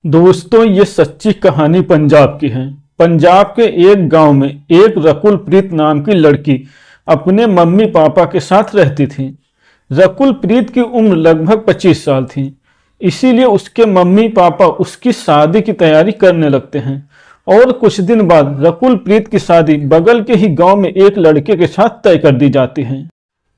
दोस्तों, ये सच्ची कहानी पंजाब की है। पंजाब के एक गांव में एक रकुल प्रीत नाम की लड़की अपने मम्मी पापा के साथ रहती थी। रकुल प्रीत की उम्र लगभग 25 साल थी, इसीलिए उसके मम्मी पापा उसकी शादी की तैयारी करने लगते हैं। और कुछ दिन बाद रकुल प्रीत की शादी बगल के ही गांव में एक लड़के के साथ तय कर दी जाती है।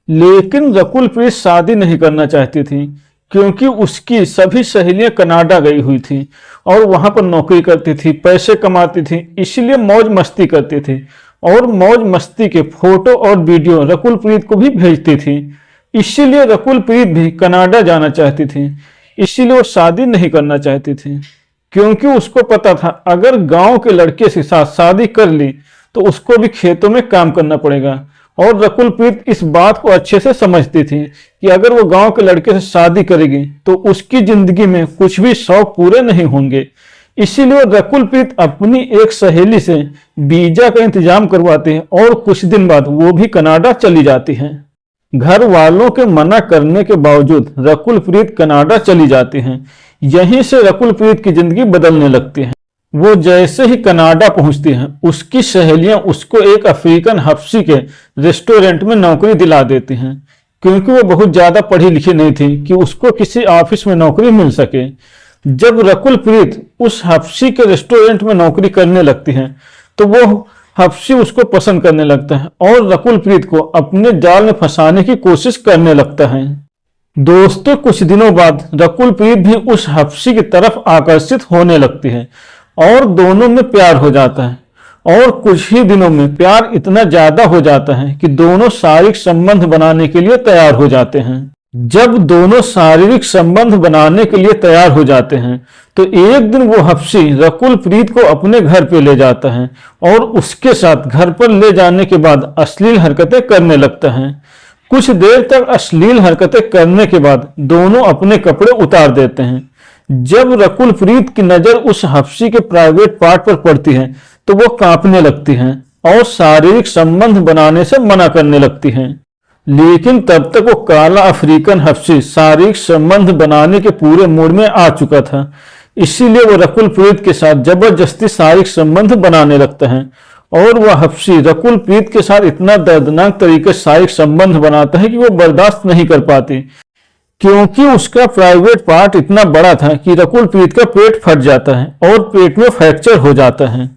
लेकिन रकुल प्रीत शादी नहीं करना चाहती थी, क्योंकि उसकी सभी सहेलियां कनाडा गई हुई थी और वहां पर नौकरी करती थी, पैसे कमाती थी, इसलिए मौज मस्ती करती थी और मौज मस्ती के फोटो और वीडियो रकुल प्रीत को भी भेजती थी। इसीलिए रकुल प्रीत भी कनाडा जाना चाहती थी, इसीलिए वो शादी नहीं करना चाहती थी, क्योंकि उसको पता था अगर गांव के लड़के के साथ शादी कर ली तो उसको भी खेतों में काम करना पड़ेगा। और रकुल प्रीत इस बात को अच्छे से समझती थी कि अगर वो गांव के लड़के से शादी करेगी तो उसकी जिंदगी में कुछ भी शौक पूरे नहीं होंगे। इसीलिए रकुल प्रीत अपनी एक सहेली से वीजा का इंतजाम करवाती है और कुछ दिन बाद वो भी कनाडा चली जाती है। घर वालों के मना करने के बावजूद रकुल प्रीत कनाडा चली जाती हैं। यहीं से रकुल प्रीत की जिंदगी बदलने लगती है। वो जैसे ही कनाडा पहुंचती हैं, उसकी सहेलियां उसको एक अफ्रीकन हबशी के रेस्टोरेंट में नौकरी दिला देती हैं, क्योंकि वो बहुत ज्यादा पढ़ी लिखी नहीं थी कि उसको किसी ऑफिस में नौकरी मिल सके। जब रकुल प्रीत उस हबशी के रेस्टोरेंट में नौकरी करने लगती है तो वो हबशी उसको पसंद करने लगता है और रकुल प्रीत को अपने जाल में फंसाने की कोशिश करने लगता है। दोस्तों, कुछ दिनों बाद रकुल प्रीत भी उस हबशी की तरफ आकर्षित होने लगती है और दोनों में प्यार हो जाता है। और कुछ ही दिनों में प्यार इतना ज्यादा हो जाता है कि दोनों शारीरिक संबंध बनाने के लिए तैयार हो जाते हैं। जब दोनों शारीरिक संबंध बनाने के लिए तैयार हो जाते हैं तो एक दिन वो हबशी रकुल प्रीत को अपने घर पे ले जाता है और उसके साथ घर पर ले जाने के बाद अश्लील हरकतें करने लगता है। कुछ देर तक अश्लील हरकतें करने के बाद दोनों अपने कपड़े उतार देते हैं। जब रकुल प्रीत की नजर उस हबशी के प्राइवेट पार्ट पर पड़ती है तो वो कांपने लगती हैं और शारीरिक संबंध बनाने से मना करने लगती हैं। लेकिन तब तक वो काला अफ्रीकन हबशी शारीरिक संबंध बनाने के पूरे मूड में आ चुका था, इसीलिए वो रकुल प्रीत के साथ जबरदस्ती शारीरिक संबंध बनाने लगता है। और वह हबशी रकुल प्रीत के साथ इतना दर्दनाक तरीके से शारीरिक संबंध बनाता है कि वो बर्दाश्त नहीं कर पाती, क्योंकि उसका प्राइवेट पार्ट इतना बड़ा था कि रकुल प्रीत का पेट फट जाता है और पेट में फ्रैक्चर हो जाता है।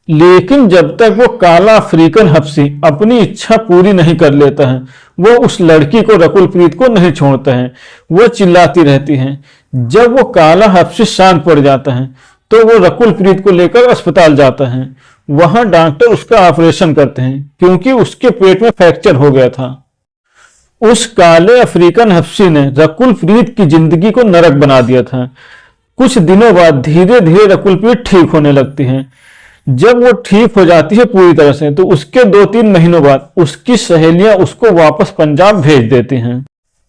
लेकिन जब तक वो काला अफ्रीकन हबशी अपनी इच्छा पूरी नहीं कर लेता है, वो उस लड़की को रकुल प्रीत को नहीं छोड़ता है। वो चिल्लाती रहती है। जब वो काला हबशी शांत पड़ जाता है तो वो रकुल प्रीत को लेकर अस्पताल जाता है। वहां डॉक्टर उसका ऑपरेशन करते हैं, क्योंकि उसके पेट में फ्रैक्चर हो गया था। उस काले अफ्रीकन हबशी ने रकुल प्रीत की जिंदगी को नरक बना दिया था। कुछ दिनों बाद धीरे धीरे रकुल प्रीत ठीक होने लगती है। जब वो ठीक हो जाती है पूरी तरह से तो उसके 2-3 महीनों बाद उसकी सहेलियां उसको वापस पंजाब भेज देती हैं।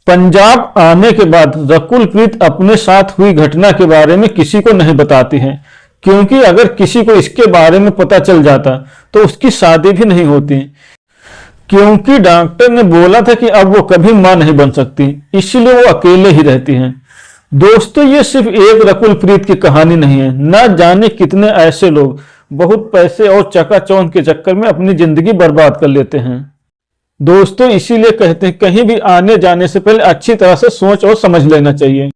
पंजाब आने के बाद रकुल प्रीत अपने साथ हुई घटना के बारे में किसी को नहीं बताती है, क्योंकि अगर किसी को इसके बारे में पता चल जाता तो उसकी शादी भी नहीं होती, क्योंकि डॉक्टर ने बोला था कि अब वो कभी मां नहीं बन सकती, इसलिए वो अकेले ही रहती हैं। दोस्तों, ये सिर्फ एक रकुल प्रीत की कहानी नहीं है। ना जाने कितने ऐसे लोग बहुत पैसे और चकाचौंध के चक्कर में अपनी जिंदगी बर्बाद कर लेते हैं। दोस्तों, इसीलिए कहते हैं कहीं भी आने जाने से पहले अच्छी तरह से सोच और समझ लेना चाहिए।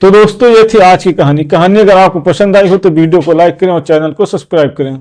तो दोस्तों, ये थी आज की कहानी। अगर आपको पसंद आई हो तो वीडियो को लाइक करें और चैनल को सब्सक्राइब करें।